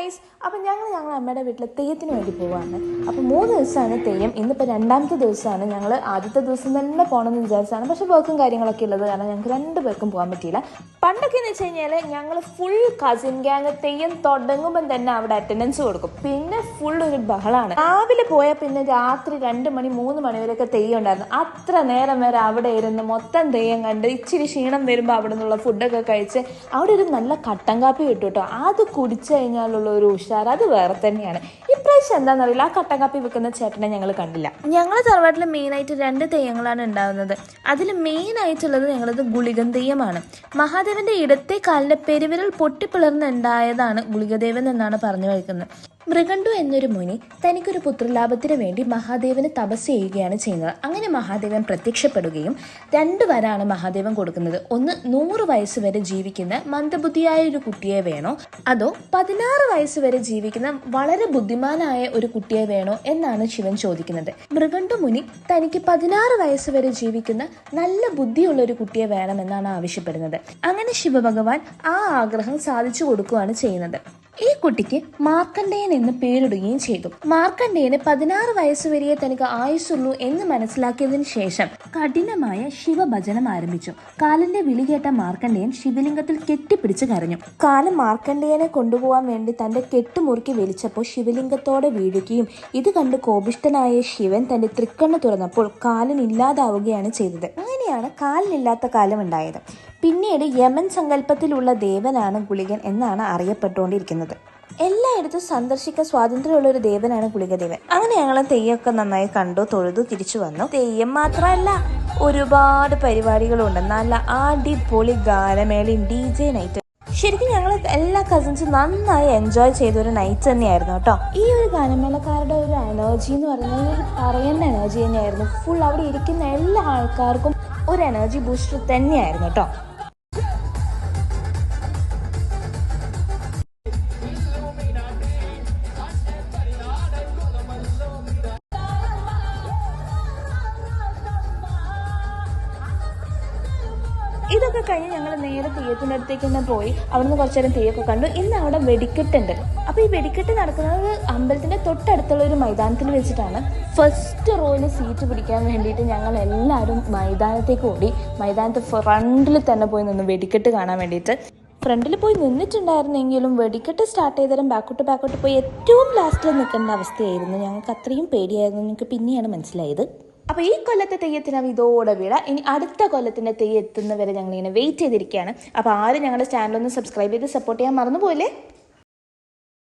Guys, അപ്പം ഞങ്ങൾ അമ്മയുടെ വീട്ടിൽ തെയ്യത്തിന് വേണ്ടി പോവാണ്. അപ്പോൾ 3 ദിവസമാണ് തെയ്യം. ഇന്നിപ്പോൾ 2ാമത്തെ ദിവസമാണ്. ഞങ്ങൾ ആദ്യത്തെ ദിവസം തന്നെ പോകണമെന്ന് വിചാരിച്ചാണ്, പക്ഷേ വർക്കും കാര്യങ്ങളൊക്കെ ഉള്ളത് കാരണം ഞങ്ങൾക്ക് 2 പേർക്കും പോകാൻ പറ്റിയില്ല. പണ്ടൊക്കെ എന്ന് വെച്ച് കഴിഞ്ഞാൽ ഞങ്ങൾ ഫുൾ കസിൻ ഗ്യാങ് തെയ്യം തുടങ്ങുമ്പം തന്നെ അവിടെ അറ്റൻഡൻസ് കൊടുക്കും. പിന്നെ ഫുൾ ഒരു ബഹളമാണ്. രാവിലെ പോയാൽ പിന്നെ രാത്രി 2 മണി 3 മണി വരെയൊക്കെ തെയ്യം ഉണ്ടായിരുന്നു. അത്ര നേരം വരെ അവിടെ ഇരുന്ന് മൊത്തം തെയ്യം കണ്ട് ഇച്ചിരി ക്ഷീണം വരുമ്പോൾ അവിടെ നിന്നുള്ള ഫുഡൊക്കെ കഴിച്ച് അവിടെ ഒരു നല്ല കട്ടൻ കാപ്പി കിട്ടും കേട്ടോ. അത് കുടിച്ചു കഴിഞ്ഞാലുള്ള ഒരു ഉഷാർ അത് വേറെ തന്നെയാണ്. ഇപ്രാവശ്യം എന്താണെന്നറിയില്ല, ആ കട്ടൻ കാപ്പി വെക്കുന്ന ചേട്ടനെ ഞങ്ങൾ കണ്ടില്ല. ഞങ്ങൾ തറവാട്ടിൽ മെയിനായിട്ട് 2 തെയ്യങ്ങളാണ് ഉണ്ടാകുന്നത്. അതിൽ മെയിനായിട്ടുള്ളത് ഞങ്ങളത് ഗുളികൻ തെയ്യമാണ്. മഹാദേവന്റെ ഇടത്തെ കാലിന്റെ പെരുവിരൽ പൊട്ടിപ്പിളർന്നുണ്ടായതാണ് ഗുളികദേവൻ എന്നാണ് പറഞ്ഞു വയ്ക്കുന്നത്. മൃഗണ്ടു എന്നൊരു മുനി തനിക്കൊരു പുത്രലാഭത്തിന് വേണ്ടി മഹാദേവന് തപസ് ചെയ്യുകയാണ് ചെയ്യുന്നത്. അങ്ങനെ മഹാദേവൻ പ്രത്യക്ഷപ്പെടുകയും 2 വരാണ് മഹാദേവൻ കൊടുക്കുന്നത്. ഒന്ന് 100 വയസ്സ് വരെ ജീവിക്കുന്ന മന്ദബുദ്ധിയായ ഒരു കുട്ടിയെ വേണോ, അതോ 16 വയസ്സ് വരെ ജീവിക്കുന്ന വളരെ ബുദ്ധിമാനായ ഒരു കുട്ടിയെ വേണോ എന്നാണ് ശിവൻ ചോദിക്കുന്നത്. മൃഗണ്ടു മുനി തനിക്ക് 16 വയസ്സ് വരെ ജീവിക്കുന്ന നല്ല ബുദ്ധിയുള്ള ഒരു കുട്ടിയെ വേണമെന്നാണ് ആവശ്യപ്പെടുന്നത്. അങ്ങനെ ശിവഭഗവാൻ ആ ആഗ്രഹം സാധിച്ചു കൊടുക്കുകയാണ് ചെയ്യുന്നത്. ഈ കുട്ടിക്ക് മാർക്കണ്ഡേയൻ എന്ന് പേരിടുകയും ചെയ്തു. മാർക്കണ്ഡേയന് 16 വയസ്സ് വരെയേ തനിക്ക് ആയുസുള്ളൂ എന്ന് മനസ്സിലാക്കിയതിനു ശേഷം കഠിനമായ ശിവഭജനം ആരംഭിച്ചു. കാലന്റെ വിളി കേട്ട മാർക്കണ്ഡേയൻ ശിവലിംഗത്തിൽ കെട്ടിപ്പിടിച്ച് കരഞ്ഞു. കാലൻ മാർക്കണ്ഡേയനെ കൊണ്ടുപോകാൻ വേണ്ടി തന്റെ കെട്ടുമുറുക്കി വലിച്ചപ്പോൾ ശിവലിംഗത്തോടെ വീഴുകയും ഇത് കണ്ട് കോപിഷ്ഠനായ ശിവൻ തന്റെ തൃക്കണ്ണ് തുറന്നപ്പോൾ കാലൻ ഇല്ലാതാവുകയാണ് ചെയ്തത്. അങ്ങനെയാണ് കാലിനില്ലാത്ത കാലം ഉണ്ടായത്. പിന്നീട് യമൻ സങ്കല്പത്തിലുള്ള ദേവനാണ് ഗുളികൻ എന്നാണ് അറിയപ്പെട്ടുകൊണ്ടിരിക്കുന്നത്. എല്ലായിടത്തും സന്ദർശിക്കാൻ സ്വാതന്ത്ര്യമുള്ള ഒരു ദേവനാണ് ഗുളികദേവൻ. അങ്ങനെ ഞങ്ങൾ തെയ്യമൊക്കെ നന്നായി കണ്ടു, തൊഴുതു തിരിച്ചു വന്നു. തെയ്യം മാത്രമല്ല, ഒരുപാട് പരിപാടികളുണ്ട്. നല്ല അടിപൊളി ഗാനമേളയും DJ നൈറ്റ്. ശരിക്കും ഞങ്ങൾ എല്ലാ കസിൻസും നന്നായി എൻജോയ് ചെയ്തൊരു നൈറ്റ് തന്നെയായിരുന്നു കേട്ടോ. ഈ ഒരു ഗാനമേളക്കാരുടെ ഒരു എനർജി എന്ന് പറയുന്നത് പറയുന്ന എനർജി തന്നെയായിരുന്നു. ഫുൾ അവിടെ ഇരിക്കുന്ന എല്ലാ ആൾക്കാർക്കും ഒരു എനർജി ബൂസ്റ്റർ തന്നെയായിരുന്നു കേട്ടോ. ഇതൊക്കെ കഴിഞ്ഞ് ഞങ്ങൾ നേരെ തെയ്യത്തിൻ്റെ അടുത്തേക്ക് തന്നെ പോയി. അവിടുന്ന് കുറച്ച് നേരം തെയ്യമൊക്കെ കണ്ടു. ഇന്ന് അവിടെ വെടിക്കെട്ടുണ്ട്. അപ്പോൾ ഈ വെടിക്കെട്ട് നടക്കുന്നത് അമ്പലത്തിൻ്റെ തൊട്ടടുത്തുള്ള ഒരു മൈതാനത്തിൽ വെച്ചിട്ടാണ്. ഫസ്റ്റ് റോയിൽ സീറ്റ് പിടിക്കാൻ വേണ്ടിയിട്ട് ഞങ്ങൾ എല്ലാവരും മൈതാനത്തേക്ക് ഓടി. മൈതാനത്ത് ഫ്രണ്ടിൽ തന്നെ പോയി നിന്ന് വെടിക്കെട്ട് കാണാൻ വേണ്ടിയിട്ട്. ഫ്രണ്ടിൽ പോയി നിന്നിട്ടുണ്ടായിരുന്നെങ്കിലും വെടിക്കെട്ട് സ്റ്റാർട്ട് ചെയ്തേരം ബാക്കോട്ട് പോയി ഏറ്റവും ലാസ്റ്റിൽ നിൽക്കേണ്ട അവസ്ഥയായിരുന്നു. ഞങ്ങൾക്ക് അത്രയും പേടിയായിരുന്നു. നിങ്ങൾക്ക് പിന്നെയാണ് മനസ്സിലായത്. അപ്പോൾ ഈ കൊല്ലത്തെ തെയ്യത്തിന് ഇതോടെ വിട. ഇനി അടുത്ത കൊല്ലത്തിൻ്റെ തെയ്യം എത്തുന്നവരെ ഞങ്ങളിങ്ങനെ വെയിറ്റ് ചെയ്തിരിക്കുകയാണ്. അപ്പോൾ ആരും ഞങ്ങളുടെ ചാനലൊന്ന് സബ്സ്ക്രൈബ് ചെയ്ത് സപ്പോർട്ട് ചെയ്യാൻ മറന്നുപോലെ.